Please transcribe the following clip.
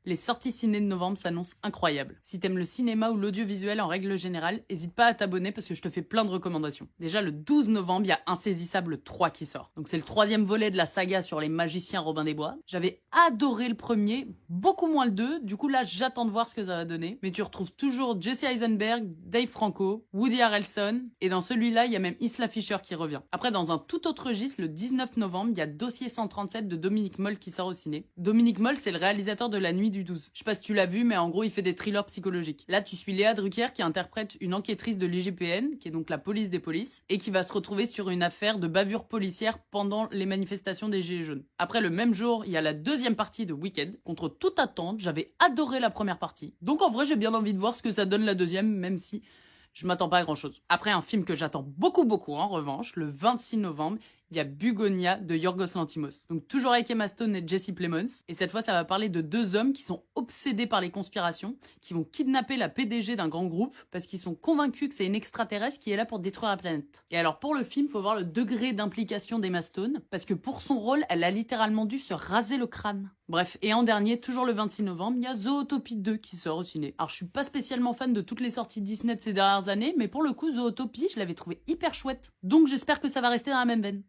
Les sorties ciné de novembre s'annoncent incroyables. Si t'aimes le cinéma ou l'audiovisuel en règle générale, hésite pas à t'abonner parce que je te fais plein de recommandations. Déjà, le 12 novembre, il y a Insaisissable 3 qui sort. Donc c'est le troisième volet de la saga sur les magiciens Robin des Bois. J'avais adoré le premier, beaucoup moins le 2, du coup là j'attends de voir ce que ça va donner. Mais tu retrouves toujours Jesse Eisenberg, Dave Franco, Woody Harrelson, et dans celui-là, il y a même Isla Fisher qui revient. Après, dans un tout autre registre, le 19 novembre, il y a Dossier 137 de Dominique Moll qui sort au ciné. Dominique Moll, c'est le réalisateur de La Nuit du 12. Je sais pas si tu l'as vu, mais en gros, il fait des thrillers psychologiques. Là, tu suis Léa Drucker qui interprète une enquêtrice de l'IGPN, qui est donc la police des polices, et qui va se retrouver sur une affaire de bavure policière pendant les manifestations des Gilets jaunes. Après, le même jour, il y a la deuxième partie de Wicked. Contre toute attente, j'avais adoré la première partie. Donc en vrai, j'ai bien envie de voir ce que ça donne la deuxième, même si je m'attends pas à grand chose. Après, un film que j'attends beaucoup en revanche, le 26 novembre, il y a Bugonia de Yorgos Lanthimos. Donc toujours avec Emma Stone et Jesse Plemons. Et cette fois, ça va parler de deux hommes qui sont obsédés par les conspirations, qui vont kidnapper la PDG d'un grand groupe parce qu'ils sont convaincus que c'est une extraterrestre qui est là pour détruire la planète. Et alors pour le film, faut voir le degré d'implication d'Emma Stone, parce que pour son rôle, elle a littéralement dû se raser le crâne. Bref, et en dernier, toujours le 26 novembre, il y a Zootopie 2 qui sort au ciné. Alors je suis pas spécialement fan de toutes les sorties Disney de ces dernières années, mais pour le coup, Zootopie, je l'avais trouvé hyper chouette. Donc j'espère que ça va rester dans la même veine.